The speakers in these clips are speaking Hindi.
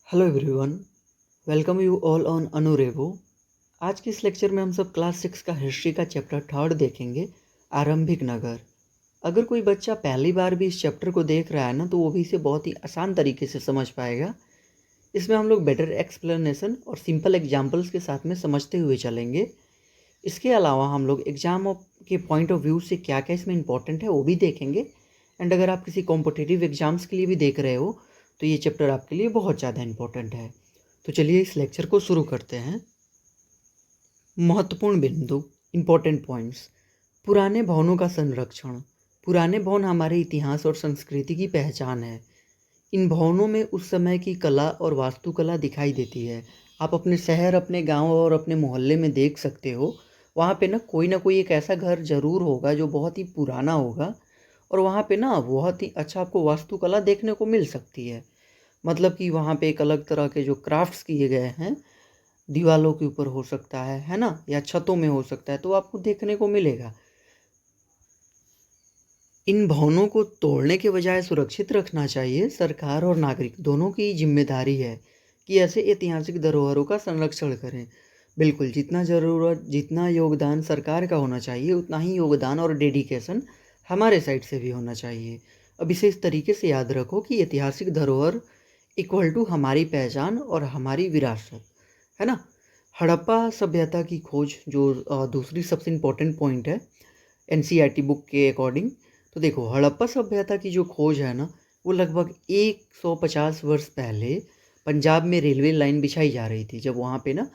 Hello everyone, welcome you all on अनुरेवो। आज के इस लेक्चर में हम सब क्लास 6 का हिस्ट्री का चैप्टर 3 देखेंगे, आरंभिक नगर। अगर कोई बच्चा पहली बार भी इस चैप्टर को देख रहा है ना, तो वो भी इसे बहुत ही आसान तरीके से समझ पाएगा। इसमें हम लोग बेटर एक्सप्लेनेशन और सिंपल एग्जाम्पल्स के साथ में समझते हुए चलेंगे। इसके अलावा हम लोग एग्जाम के पॉइंट ऑफ व्यू से क्या क्या इसमें इंपॉर्टेंट है वो भी देखेंगे। एंड अगर आप किसी कॉम्पिटिटिव एग्जाम्स के लिए भी देख रहे हो तो ये चैप्टर आपके लिए बहुत ज़्यादा इंपॉर्टेंट है। तो चलिए इस लेक्चर को शुरू करते हैं। महत्वपूर्ण बिंदु, इंपॉर्टेंट पॉइंट्स। पुराने भवनों का संरक्षण। पुराने भवन हमारे इतिहास और संस्कृति की पहचान है। इन भवनों में उस समय की कला और वास्तुकला दिखाई देती है। आप अपने शहर, अपने गांव और अपने मोहल्ले में देख सकते हो, वहाँ पे ना कोई एक ऐसा घर ज़रूर होगा जो बहुत ही पुराना होगा, और वहाँ पे ना बहुत ही अच्छा आपको वास्तुकला देखने को मिल सकती है। मतलब कि वहाँ पे एक अलग तरह के जो क्राफ्ट्स किए गए हैं, दीवालों के ऊपर हो सकता है ना, या छतों में हो सकता है, तो आपको देखने को मिलेगा। इन भवनों को तोड़ने के बजाय सुरक्षित रखना चाहिए। सरकार और नागरिक दोनों की जिम्मेदारी है कि ऐसे ऐतिहासिक धरोहरों का संरक्षण करें। बिल्कुल, जितना योगदान सरकार का होना चाहिए, उतना ही योगदान और डेडिकेशन हमारे साइड से भी होना चाहिए। अब इसे इस तरीके से याद रखो कि ऐतिहासिक धरोहर इक्वल टू हमारी पहचान और हमारी विरासत, है ना। हड़प्पा सभ्यता की खोज जो दूसरी सबसे इम्पोर्टेंट पॉइंट है एनसीईआरटी बुक के अकॉर्डिंग। तो देखो, हड़प्पा सभ्यता की जो खोज है ना, वो लगभग 150 वर्ष पहले पंजाब में रेलवे लाइन बिछाई जा रही थी। जब वहाँ पे ना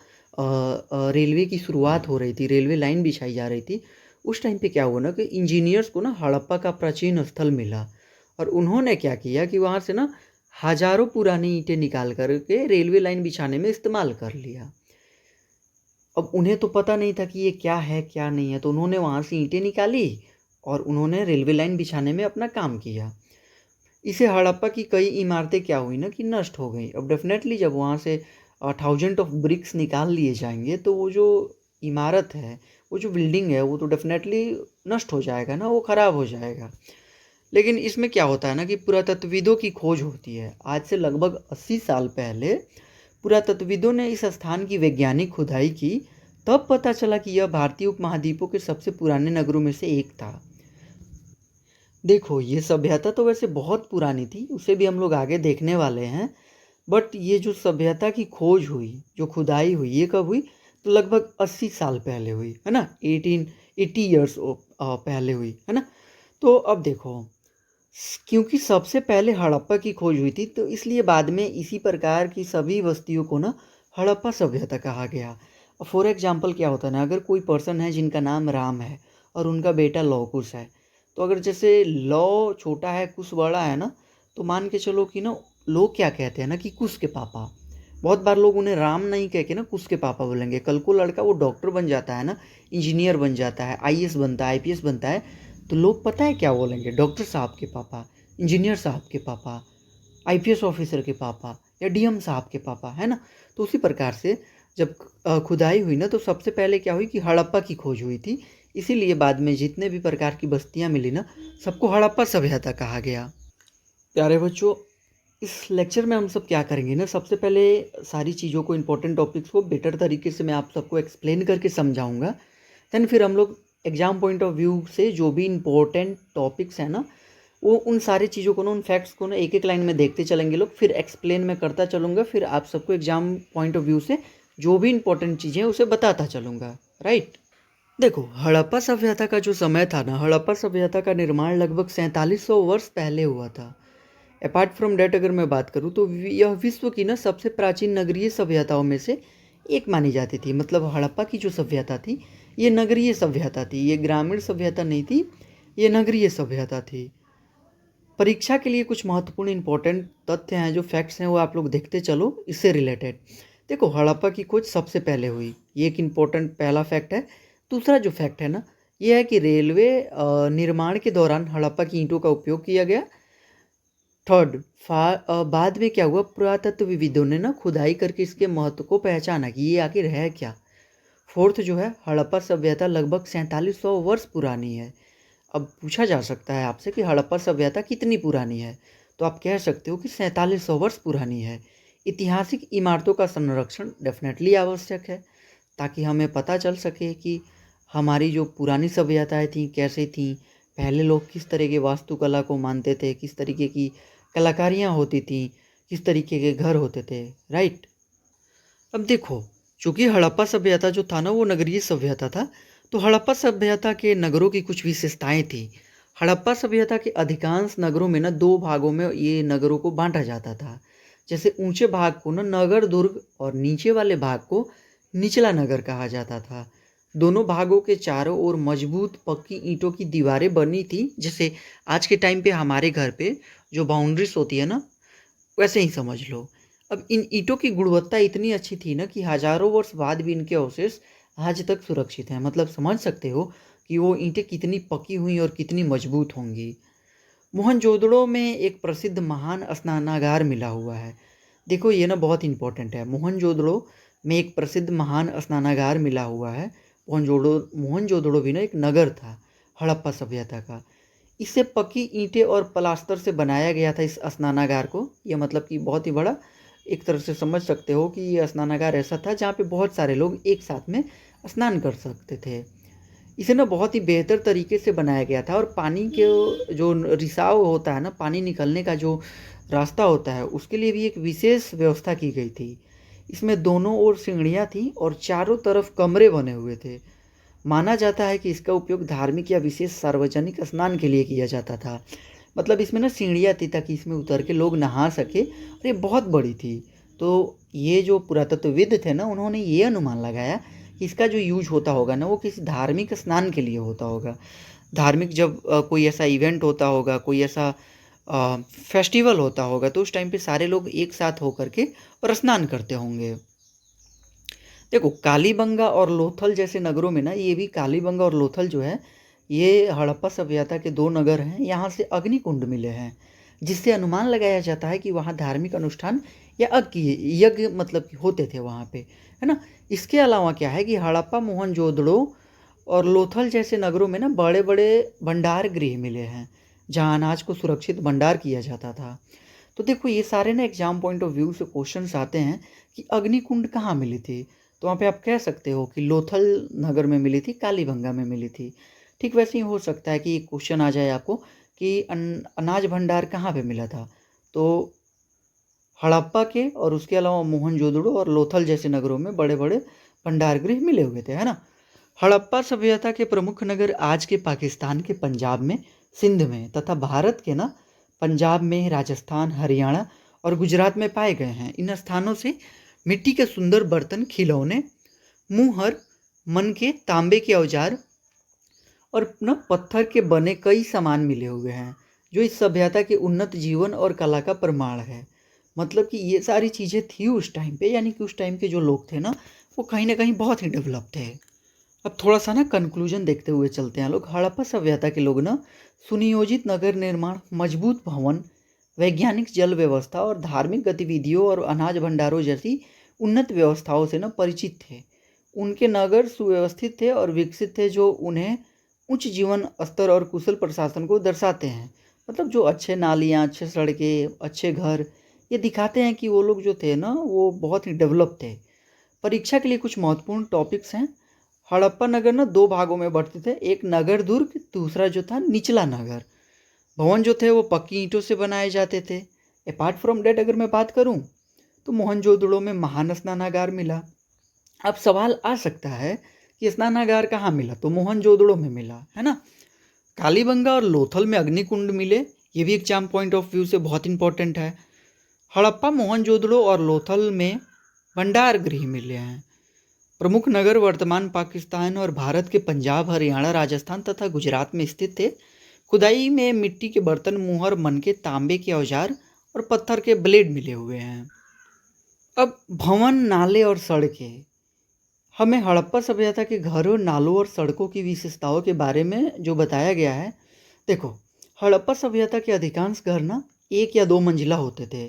रेलवे की शुरुआत हो रही थी, रेलवे लाइन बिछाई जा रही थी, उस टाइम पे क्या हुआ ना कि इंजीनियर्स को ना हड़प्पा का प्राचीन स्थल मिला, और उन्होंने क्या किया कि वहाँ से ना हजारों पुरानी ईंटें निकाल कर के रेलवे लाइन बिछाने में इस्तेमाल कर लिया। अब उन्हें तो पता नहीं था कि ये क्या है क्या नहीं है, तो उन्होंने वहाँ से ईंटें निकाली और उन्होंने रेलवे लाइन बिछाने में अपना काम किया। इसे हड़प्पा की कई इमारतें क्या हुई ना कि नष्ट हो गई। अब डेफिनेटली जब वहाँ से थाउजेंड ऑफ ब्रिक्स निकाल लिए जाएंगे, तो वो जो इमारत है, वो जो बिल्डिंग है, वो तो डेफिनेटली नष्ट हो जाएगा ना, वो ख़राब हो जाएगा। लेकिन इसमें क्या होता है ना कि पुरातत्वविदों की खोज होती है। आज से लगभग 80 साल पहले पुरातत्वविदों ने इस स्थान की वैज्ञानिक खुदाई की। तब पता चला कि यह भारतीय उपमहाद्वीपों के सबसे पुराने नगरों में से एक था। देखो, ये सभ्यता तो वैसे बहुत पुरानी थी, उसे भी हम लोग आगे देखने वाले हैं। बट ये जो सभ्यता की खोज हुई, जो खुदाई हुई, ये कब हुई? तो लगभग 80 साल पहले हुई, है ना। 1880 ईयर्स पहले हुई, है ना। तो अब देखो, क्योंकि सबसे पहले हड़प्पा की खोज हुई थी, तो इसलिए बाद में इसी प्रकार की सभी बस्तियों को ना हड़प्पा सभ्यता कहा गया। फॉर एग्जाम्पल क्या होता है ना, अगर कोई पर्सन है जिनका नाम राम है और उनका बेटा लव कुश है, तो अगर जैसे लव छोटा है, कुश बड़ा है ना, तो मान के चलो कि ना लोग क्या कहते हैं ना कि कुश के पापा। बहुत बार लोग उन्हें राम नहीं कह के ना कुश के पापा बोलेंगे। कल को लड़का वो डॉक्टर बन जाता है ना, इंजीनियर बन जाता है, आईएएस बनता है, आईपीएस बनता है, तो लोग पता है क्या बोलेंगे? डॉक्टर साहब के पापा, इंजीनियर साहब के पापा, आईपीएस ऑफिसर के पापा, या डीएम साहब के पापा, है ना। तो उसी प्रकार से जब खुदाई हुई ना, तो सबसे पहले क्या हुई कि हड़प्पा की खोज हुई थी। इसीलिए बाद में जितने भी प्रकार की बस्तियां मिली ना, सबको हड़प्पा सभ्यता कहा गया। प्यारे बच्चों, इस लेक्चर में हम सब क्या करेंगे ना, सबसे पहले सारी चीज़ों को, इंपॉर्टेंट टॉपिक्स को बेटर तरीके से मैं आप सबको एक्सप्लेन करके समझाऊंगा। देन फिर हम लोग एग्जाम पॉइंट ऑफ व्यू से जो भी इंपॉर्टेंट टॉपिक्स हैं ना, वो उन सारी चीज़ों को ना, उन फैक्ट्स को ना एक एक लाइन में देखते चलेंगे लोग, फिर एक्सप्लेन मैं करता चलूँगा, फिर आप सबको एग्जाम पॉइंट ऑफ व्यू से जो भी इंपॉर्टेंट चीज़ें हैं उसे बताता चलूँगा, राइट। देखो, हड़प्पा सभ्यता का जो समय था ना, हड़प्पा सभ्यता का निर्माण लगभग 4700 वर्ष पहले हुआ था। अपार्ट फ्रॉम डैट अगर मैं बात करूँ तो यह विश्व की ना सबसे प्राचीन नगरीय सभ्यताओं में से एक मानी जाती थी। मतलब हड़प्पा की जो सभ्यता थी, ये नगरीय सभ्यता थी, ये ग्रामीण सभ्यता नहीं थी, ये नगरीय सभ्यता थी। परीक्षा के लिए कुछ महत्वपूर्ण इंपॉर्टेंट तथ्य हैं, जो फैक्ट्स हैं, वो आप लोग देखते चलो इससे रिलेटेड। देखो, हड़प्पा की खोज सबसे पहले हुई, ये एक इम्पोर्टेंट पहला फैक्ट है। दूसरा जो फैक्ट है ना, ये है कि रेलवे निर्माण के दौरान हड़प्पा की ईंटों का उपयोग किया गया। थर्ड, बाद में क्या हुआ, पुरातत्वविदों ने ना खुदाई करके इसके महत्व को पहचाना कि ये आखिर है क्या। फोर्थ जो है, हड़प्पा सभ्यता लगभग 4700 वर्ष पुरानी है। अब पूछा जा सकता है आपसे कि हड़प्पा सभ्यता कितनी पुरानी है, तो आप कह सकते हो कि 4700 वर्ष पुरानी है। ऐतिहासिक इमारतों का संरक्षण डेफिनेटली आवश्यक है, ताकि हमें पता चल सके कि हमारी जो पुरानी सभ्यताएँ थीं, कैसे थीं, पहले लोग किस तरह के वास्तुकला को मानते थे, किस तरीके की कलाकारियाँ होती थीं, किस तरीके के घर होते थे, राइट? अब देखो, चूँकि हड़प्पा सभ्यता जो था ना वो नगरीय सभ्यता था, तो हड़प्पा सभ्यता के नगरों की कुछ विशेषताएँ थी। हड़प्पा सभ्यता के अधिकांश नगरों में ना 2 भागों में ये नगरों को बाँटा जाता था। जैसे ऊँचे भाग को ना नगर दुर्ग और नीचे वाले भाग को निचला नगर कहा जाता था। दोनों भागों के चारों ओर मजबूत पक्की ईंटों की दीवारें बनी थी, जैसे आज के टाइम पे हमारे घर पे जो बाउंड्रीज़ होती है ना, वैसे ही समझ लो। अब इन ईंटों की गुणवत्ता इतनी अच्छी थी ना कि हज़ारों वर्ष बाद भी इनके अवशेष आज तक सुरक्षित हैं। मतलब समझ सकते हो कि वो ईंटें कितनी पकी हुई और कितनी मजबूत होंगी। मोहनजोदड़ो में एक प्रसिद्ध महान स्नानागार मिला हुआ है। देखो ये ना बहुत इम्पोर्टेंट है। मोहनजोदड़ो में एक प्रसिद्ध महान स्नानागार मिला हुआ है। मोहनजोदड़ो भी ना एक नगर था हड़प्पा सभ्यता का। इसे पक्की ईंटें और प्लास्टर से बनाया गया था इस स्नानागार को। ये मतलब कि बहुत ही बड़ा एक तरह से समझ सकते हो कि ये स्नानागार ऐसा था जहाँ पे बहुत सारे लोग एक साथ में स्नान कर सकते थे। इसे ना बहुत ही बेहतर तरीके से बनाया गया था और पानी के जो रिसाव होता है ना, पानी निकलने का जो रास्ता होता है, उसके लिए भी एक विशेष व्यवस्था की गई थी। इसमें दोनों ओर सीढ़ियाँ थीं और चारों तरफ कमरे बने हुए थे। माना जाता है कि इसका उपयोग धार्मिक या विशेष सार्वजनिक स्नान के लिए किया जाता था। मतलब इसमें ना सीढ़ियाँ थी ताकि इसमें उतर के लोग नहा सके और ये बहुत बड़ी थी। तो ये जो पुरातत्वविद थे ना, उन्होंने ये अनुमान लगाया कि इसका जो यूज़ होता होगा ना वो किसी धार्मिक स्नान के लिए होता होगा। धार्मिक जब कोई ऐसा इवेंट होता होगा, कोई ऐसा फेस्टिवल होता होगा, तो उस टाइम पे सारे लोग एक साथ होकर के और स्नान करते होंगे। देखो कालीबंगा और लोथल जैसे नगरों में ना, ये भी कालीबंगा और लोथल जो है, ये हड़प्पा सभ्यता के 2 नगर हैं। यहाँ से अग्निकुंड मिले हैं, जिससे अनुमान लगाया जाता है कि वहाँ धार्मिक अनुष्ठान या यज्ञ मतलब कि होते थे वहाँ पे, है ना? इसके अलावा क्या है कि हड़प्पा, मोहनजोदड़ो और लोथल जैसे नगरों में ना बड़े-बड़े भंडार गृह मिले हैं, जहाँ अनाज को सुरक्षित भंडार किया जाता था। तो देखो ये सारे ना एग्जाम पॉइंट ऑफ व्यू से क्वेश्चंस आते हैं कि अग्निकुंड कहाँ मिली थी? तो वहाँ पे आप कह सकते हो कि लोथल नगर में मिली थी, कालीबंगा में मिली थी। ठीक वैसे ही हो सकता है कि एक क्वेश्चन आ जाए आपको कि अनाज भंडार कहाँ पे मिला था? तो हड़प्पा के और उसके अलावा मोहनजोदड़ो और लोथल जैसे नगरों में बड़े-बड़े भंडार गृह मिले हुए थे, है ना? हड़प्पा सभ्यता के प्रमुख नगर आज के पाकिस्तान के पंजाब में, सिंध में तथा भारत के ना पंजाब में, राजस्थान, हरियाणा और गुजरात में पाए गए हैं। इन स्थानों से मिट्टी के सुंदर बर्तन, खिलौने, मुहर, मनके, तांबे के औजार और ना पत्थर के बने कई सामान मिले हुए हैं, जो इस सभ्यता के उन्नत जीवन और कला का प्रमाण है। मतलब कि ये सारी चीज़ें थी उस टाइम पे, यानी कि उस टाइम के जो लोग थे ना, वो कहीं न कहीं बहुत ही डेवलप थे। अब थोड़ा-सा ना कन्क्लूज़न देखते हुए चलते हैं लोग। हड़प्पा सभ्यता के लोग ना सुनियोजित नगर निर्माण, मजबूत भवन, वैज्ञानिक जल व्यवस्था और धार्मिक गतिविधियों और अनाज भंडारों जैसी उन्नत व्यवस्थाओं से ना परिचित थे। उनके नगर सुव्यवस्थित थे और विकसित थे, जो उन्हें उच्च जीवन स्तर और कुशल प्रशासन को दर्शाते हैं। मतलब जो अच्छे नालियाँ, अच्छे सड़कें, अच्छे घर, ये दिखाते हैं कि वो लोग जो थे ना, वो बहुत ही डेवलप थे। परीक्षा के लिए कुछ महत्वपूर्ण टॉपिक्स हैं। हड़प्पा नगर ना 2 भागों में बँटते थे, एक नगर दुर्ग, दूसरा जो था निचला नगर। भवन जो थे वो पक्की ईंटों से बनाए जाते थे। अपार्ट फ्रॉम दैट अगर मैं बात करूँ, तो मोहनजोदड़ो में महान स्नानागार मिला। अब सवाल आ सकता है कि स्नानागार कहाँ मिला? तो मोहनजोदड़ो में मिला, है ना? कालीबंगा और लोथल में अग्निकुंड मिले, ये भी एग्जाम पॉइंट ऑफ व्यू से बहुत इंपॉर्टेंट है। हड़प्पा, मोहनजोदड़ो और लोथल में भंडार गृह मिले हैं। प्रमुख नगर वर्तमान पाकिस्तान और भारत के पंजाब, हरियाणा, राजस्थान तथा गुजरात में स्थित थे। खुदाई में मिट्टी के बर्तन, मुहर, मनके, तांबे के औजार और पत्थर के ब्लेड मिले हुए हैं। अब भवन, नाले और सड़कें। हमें हड़प्पा सभ्यता के घरों, नालों और सड़कों की विशेषताओं के बारे में जो बताया गया है, देखो हड़प्पा सभ्यता के अधिकांश घर ना 1 या 2 मंजिला होते थे।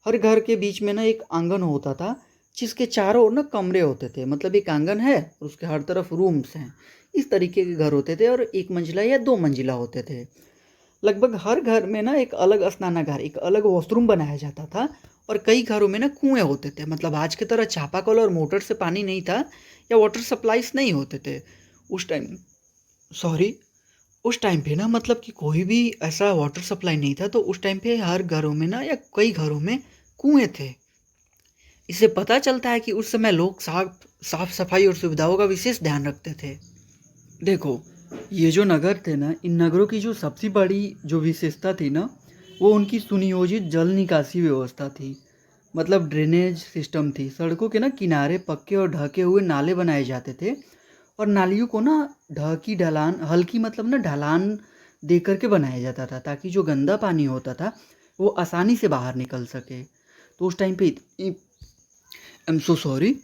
हर घर के बीच में ना एक आंगन होता था, जिसके चारों ओर ना कमरे होते थे। मतलब एक आंगन है और उसके हर तरफ रूम्स हैं। इस तरीके के घर होते थे और 1 मंजिला या 2 मंजिला होते थे। लगभग हर घर में ना एक अलग स्नानागार, एक अलग वॉशरूम बनाया जाता था और कई घरों में ना कुएँ होते थे, मतलब आज की तरह चापाकल और मोटर से पानी नहीं था या वाटर सप्लाइज़ नहीं होते थे। उस टाइम सॉरी उस टाइम पे ना मतलब कि कोई भी ऐसा वाटर सप्लाई नहीं था, तो उस टाइम पे हर घरों में ना या कई घरों में कुएँ थे। इससे पता चलता है कि उस समय लोग साफ-सफाई और सुविधाओं का विशेष ध्यान रखते थे। देखो, ये जो नगर थे ना, इन नगरों की जो सबसे बड़ी जो विशेषता थी ना, वो उनकी सुनियोजित जल निकासी व्यवस्था थी। मतलब ड्रेनेज सिस्टम थी। सड़कों के ना किनारे पक्के और ढके हुए नाले बनाए जाते थे और नालियों को ना ढकी ढलान हल्की मतलब ना ढलान दे कर के बनाया जाता था, ताकि जो गंदा पानी होता था, वो आसानी से बाहर निकल सके। तो उस टाइम पे इ आई एम सो सॉरी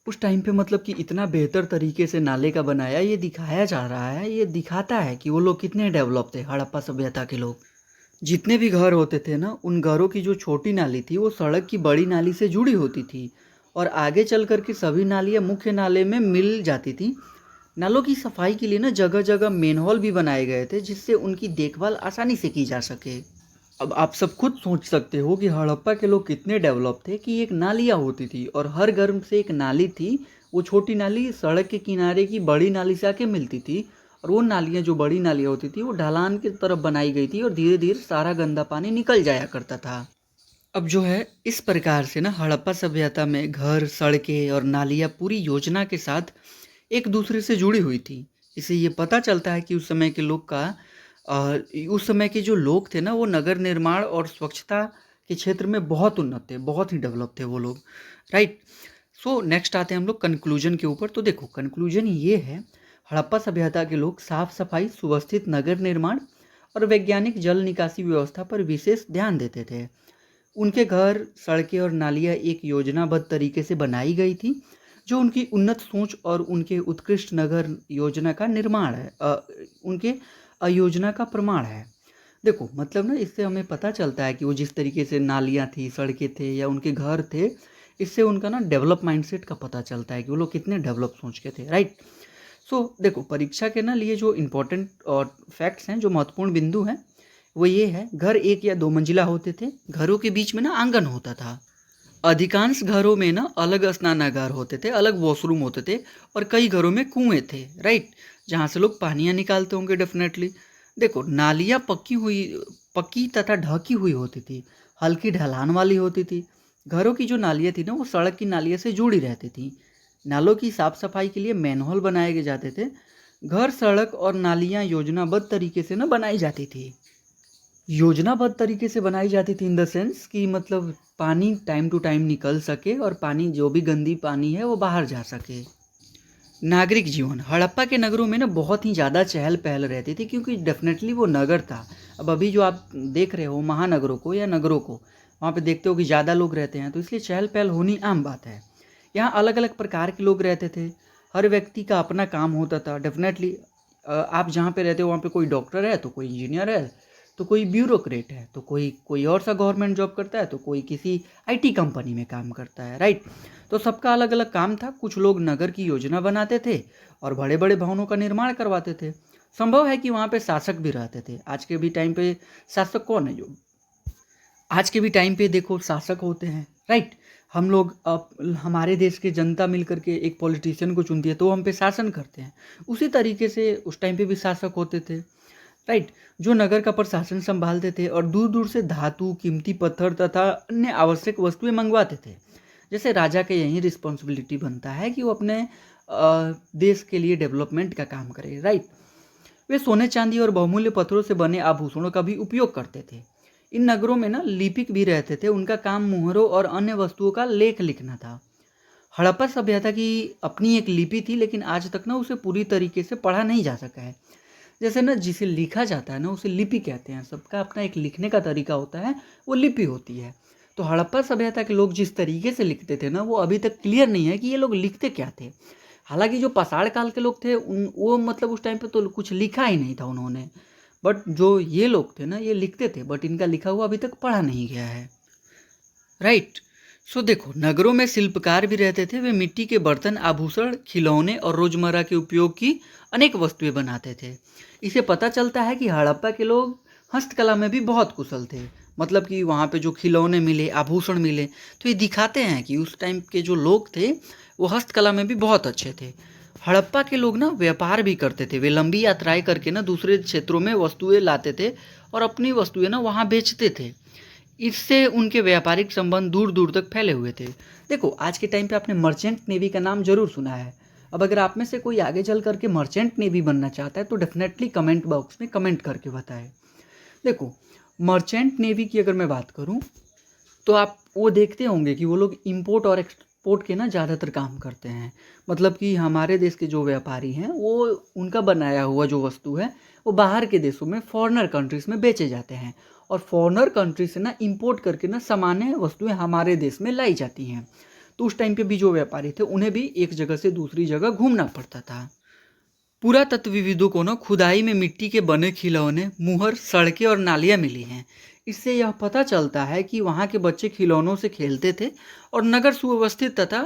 उस टाइम पे मतलब कि इतना बेहतर तरीके से नाले का बनाया, ये दिखाया जा रहा है, ये दिखाता है कि वो लोग कितने डेवलप थे, हड़प्पा सभ्यता के लोग। जितने भी घर होते थे ना, उन घरों की जो छोटी नाली थी, वो सड़क की बड़ी नाली से जुड़ी होती थी और आगे चल कर के सभी नालियाँ मुख्य नाले में मिल जाती थी। नालों की सफाई के लिए ना जगह-जगह मेनहोल भी बनाए गए थे, जिससे उनकी देखभाल आसानी से की जा सके। अब आप सब खुद सोच सकते हो कि हड़प्पा के लोग कितने डेवलप थे कि एक नालियाँ होती थी और हर घर से एक नाली थी। वो छोटी नाली सड़क के किनारे की बड़ी नाली से आके मिलती थी और वो नालियाँ जो बड़ी नालियाँ होती थी वो ढलान की तरफ बनाई गई थी और धीरे-धीरे सारा गंदा पानी निकल जाया करता था। अब जो है इस प्रकार से ना हड़प्पा सभ्यता में घर, सड़कें और नालियाँ पूरी योजना के साथ एक दूसरे से जुड़ी हुई थी। इससे ये पता चलता है कि उस समय के जो लोग थे ना, वो नगर निर्माण और स्वच्छता के क्षेत्र में बहुत उन्नत थे, बहुत ही डेवलप थे वो लोग, राइट? सो नेक्स्ट आते हैं हम लोग कंक्लूजन के ऊपर। तो देखो कंक्लूजन ये है, हड़प्पा सभ्यता के लोग साफ-सफाई, सुव्यवस्थित नगर निर्माण और वैज्ञानिक जल निकासी व्यवस्था पर विशेष ध्यान देते थे। उनके घर, सड़कें और नालियाँ एक योजनाबद्ध तरीके से बनाई गई थी, जो उनकी उन्नत सोच और उनके उत्कृष्ट नगर योजना का निर्माण है उनके योजना का प्रमाण है। देखो मतलब ना इससे हमें पता चलता है कि वो जिस तरीके से नालियाँ थी, सड़कें थे या उनके घर थे, इससे उनका ना डेवलप माइंडसेट का पता चलता है कि वो लोग कितने डेवलप सोच के थे, राइट? सो देखो परीक्षा के ना लिए जो इम्पोर्टेंट और फैक्ट्स हैं, जो महत्वपूर्ण बिंदु हैं, वो ये है, घर 1 या 2 मंजिला होते थे, घरों के बीच में ना आंगन होता था। अधिकांश घरों में ना अलग स्नानागार होते थे, अलग वॉशरूम होते थे और कई घरों में कुएँ थे, राइट? जहाँ से लोग पानियाँ निकालते होंगे डेफ़िनेटली। देखो नालियाँ पक्की तथा ढकी हुई होती थी, हल्की ढलान वाली होती थी। घरों की जो नालियाँ थी ना, वो सड़क की नालियों से जुड़ी रहती थी। नालों की साफ-सफाई के लिए मैनहोल बनाए गए जाते थे। घर, सड़क और नालियाँ योजनाबद्ध तरीके से ना बनाई जाती थी। योजनाबद्ध तरीके से बनाई जाती थी इन द सेंस कि मतलब पानी टाइम टू टाइम निकल सके और पानी जो भी गंदी पानी है वो बाहर जा सके। नागरिक जीवन हड़प्पा के नगरों में ना बहुत ही ज़्यादा चहल पहल रहती थी, क्योंकि डेफिनेटली वो नगर था। अब अभी जो आप देख रहे हो महानगरों को या नगरों को, वहाँ पे देखते हो कि ज़्यादा लोग रहते हैं, तो इसलिए चहल पहल होनी आम बात है। यहाँ अलग अलग प्रकार के लोग रहते थे, हर व्यक्ति का अपना काम होता था डेफिनेटली। आप जहाँ पे रहते हो वहाँ पे कोई डॉक्टर है तो कोई इंजीनियर है, तो कोई ब्यूरोक्रेट है, तो कोई कोई और सा गवर्नमेंट जॉब करता है, तो कोई किसी आईटी कंपनी में काम करता है, राइट? तो सबका अलग अलग काम था। कुछ लोग नगर की योजना बनाते थे और बड़े बड़े भवनों का निर्माण करवाते थे। संभव है कि वहाँ पे शासक भी रहते थे। आज के भी टाइम पे शासक कौन है? जो आज के भी टाइम पे देखो शासक होते हैं, राइट? हम लोग हमारे देश की जनता मिल कर के एक पॉलिटिशियन को चुनती है तो वो हम पे शासन करते हैं। उसी तरीके से उस टाइम पे भी शासक होते थे, राइट? जो नगर का प्रशासन संभालते थे और दूर दूर से धातु, कीमती पत्थर तथा अन्य आवश्यक वस्तुएं मंगवाते थे। जैसे राजा का यही रिस्पॉन्सिबिलिटी बनता है कि वो अपने देश के लिए डेवलपमेंट का काम करे, राइट? वे सोने चांदी और बहुमूल्य पत्थरों से बने आभूषणों का भी उपयोग करते थे। इन नगरों में ना लिपिक भी रहते थे, उनका काम मुहरों और अन्य वस्तुओं का लेख लिखना था। हड़प्पा सभ्यता की अपनी एक लिपि थी, लेकिन आज तक ना उसे पूरी तरीके से पढ़ा नहीं जा सका है। जैसे ना जिसे लिखा जाता है ना उसे लिपि कहते हैं, सबका अपना एक लिखने का तरीका होता है, वो लिपि होती है। तो हड़प्पा सभ्यता के लोग जिस तरीके से लिखते थे ना, वो अभी तक क्लियर नहीं है कि ये लोग लिखते क्या थे। हालांकि जो पाषाण काल के लोग थे उन वो मतलब उस टाइम पे तो कुछ लिखा ही नहीं था उन्होंने, बट जो ये लोग थे ना ये लिखते थे, बट इनका लिखा हुआ अभी तक पढ़ा नहीं गया है, राइट? सो देखो नगरों में शिल्पकार भी रहते थे। वे मिट्टी के बर्तन, आभूषण, खिलौने और रोजमर्रा के उपयोग की अनेक वस्तुएं बनाते थे। इसे पता चलता है कि हड़प्पा के लोग हस्तकला में भी बहुत कुशल थे। मतलब कि वहाँ पे जो खिलौने मिले, आभूषण मिले, तो ये दिखाते हैं कि उस टाइम के जो लोग थे वो हस्तकला में भी बहुत अच्छे थे। हड़प्पा के लोग ना व्यापार भी करते थे, वे लंबी यात्राएं करके ना दूसरे क्षेत्रों में वस्तुएं लाते थे और अपनी वस्तुएं ना वहाँ बेचते थे। इससे उनके व्यापारिक संबंध दूर दूर तक फैले हुए थे। देखो, आज के टाइम पे आपने मर्चेंट नेवी का नाम जरूर सुना है। अब अगर आप में से कोई आगे चल करके मर्चेंट नेवी बनना चाहता है तो डेफिनेटली कमेंट बॉक्स में कमेंट करके बताएं। देखो, मर्चेंट नेवी की अगर मैं बात करूं तो आप वो देखते होंगे कि वो लोग इंपोर्ट और एक्सपोर्ट के ना ज़्यादातर काम करते हैं। मतलब कि हमारे देश के जो व्यापारी हैं वो उनका बनाया हुआ जो वस्तु है वो बाहर के देशों में, फॉरेनर कंट्रीज़ में बेचे जाते हैं और फॉरेनर कंट्री से ना इंपोर्ट करके ना सामान्य वस्तुएं हमारे देश में लाई जाती हैं। तो उस टाइम पे भी जो व्यापारी थे उन्हें भी एक जगह से दूसरी जगह घूमना पड़ता था। पुरातत्वविदों को ना खुदाई में मिट्टी के बने खिलौने, मुहर, सड़कें और नालियाँ मिली हैं। इससे यह पता चलता है कि वहाँ के बच्चे खिलौनों से खेलते थे और नगर सुव्यवस्थित तथा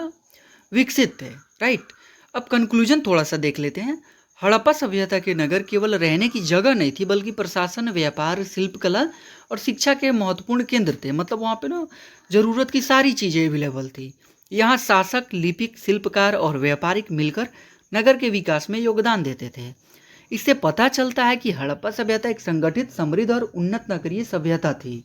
विकसित थे। राइट। अब कंक्लूजन थोड़ा सा देख लेते हैं। हड़प्पा सभ्यता के नगर केवल रहने की जगह नहीं थी बल्कि प्रशासन, व्यापार, शिल्पकला और शिक्षा के महत्वपूर्ण केंद्र थे। मतलब वहाँ पे ना जरूरत की सारी चीज़ें अवेलेबल थी। यहाँ शासक, लिपिक, शिल्पकार और व्यापारिक मिलकर नगर के विकास में योगदान देते थे। इससे पता चलता है कि हड़प्पा सभ्यता एक संगठित, समृद्ध और उन्नत नगरीय सभ्यता थी।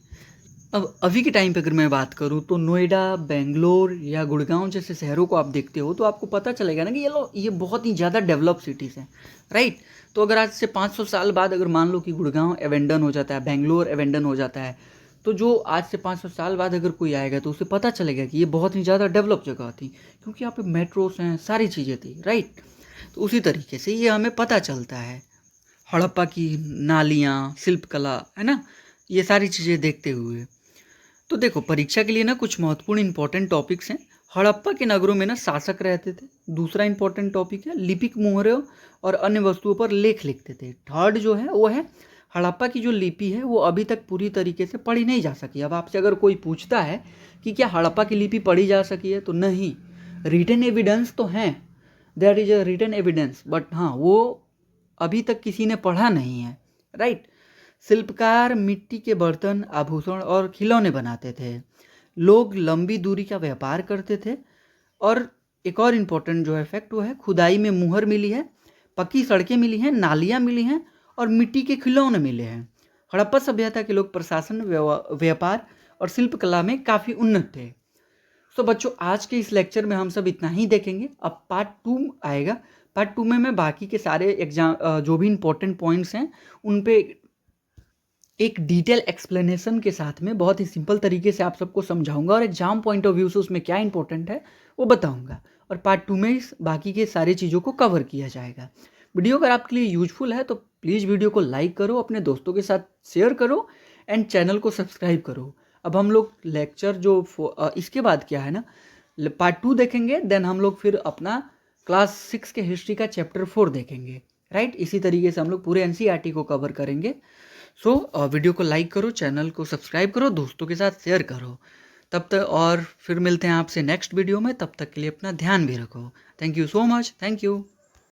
अब अभी के टाइम पे अगर मैं बात करूँ तो नोएडा, बेंगलोर या गुड़गांव जैसे शहरों को आप देखते हो तो आपको पता चलेगा ना कि ये बहुत ही ज़्यादा डेवलप सिटीज़ हैं। राइट। तो अगर आज से 500 साल बाद अगर मान लो कि गुड़गांव एवेंडन हो जाता है, बेंगलोर एवेंडन हो जाता है, तो जो आज से 500 साल बाद अगर कोई आएगा तो उसे पता चलेगा कि ये बहुत ही ज़्यादा डेवलप जगह थी, क्योंकि यहाँ पे मेट्रोस हैं, सारी चीज़ें थी। राइट। तो उसी तरीके से ये हमें पता चलता है हड़प्पा की नालियाँ, शिल्पकला, है ना, ये सारी चीज़ें देखते हुए। तो देखो, परीक्षा के लिए ना कुछ महत्वपूर्ण इंपॉर्टेंट टॉपिक्स हैं। हड़प्पा के नगरों में ना शासक रहते थे। दूसरा इंपॉर्टेंट टॉपिक है लिपिक मुहरों और अन्य वस्तुओं पर लेख लिखते थे। थर्ड जो है वो है हड़प्पा की जो लिपि है वो अभी तक पूरी तरीके से पढ़ी नहीं जा सकी। अब आपसे अगर कोई पूछता है कि क्या हड़प्पा की लिपि पढ़ी जा सकी है, तो नहीं। रिटन एविडेंस तो हैं, there is a written evidence, but हाँ, वो अभी तक किसी ने पढ़ा नहीं है। राइट। शिल्पकार मिट्टी के बर्तन, आभूषण और खिलौने बनाते थे। लोग लंबी दूरी का व्यापार करते थे। और एक और इम्पोर्टेंट जो है फैक्ट वो है खुदाई में मुहर मिली है, पक्की सड़कें मिली हैं, नालियाँ मिली हैं और मिट्टी के खिलौने मिले हैं। हड़प्पा सभ्यता के लोग प्रशासन, व्यापार और शिल्पकला में काफ़ी उन्नत थे। सो बच्चों, आज के इस लेक्चर में हम सब इतना ही देखेंगे। अब पार्ट 2 आएगा। पार्ट 2 में मैं बाकी के सारे एग्जाम जो भी इंपॉर्टेंट पॉइंट्स हैं उन पे एक डिटेल एक्सप्लेनेशन के साथ में बहुत ही सिंपल तरीके से आप सबको समझाऊंगा और एग्जाम पॉइंट ऑफ व्यू से उसमें क्या इंपॉर्टेंट है वो बताऊंगा। और पार्ट 2 में इस बाकी के सारी चीज़ों को कवर किया जाएगा। वीडियो अगर आपके लिए यूजफुल है तो प्लीज़ वीडियो को लाइक करो, अपने दोस्तों के साथ शेयर करो एंड चैनल को सब्सक्राइब करो। अब हम लोग लेक्चर जो इसके बाद क्या है ना, पार्ट 2 देखेंगे, देन हम लोग फिर अपना क्लास 6 के हिस्ट्री का चैप्टर 4 देखेंगे। राइट। इसी तरीके से हम लोग पूरे एनसीईआरटी को कवर करेंगे। सो वीडियो को लाइक करो, चैनल को सब्सक्राइब करो, दोस्तों के साथ शेयर करो। तब तक और फिर मिलते हैं आपसे नेक्स्ट वीडियो में। तब तक के लिए अपना ध्यान भी रखो। Thank you so much. Thank you.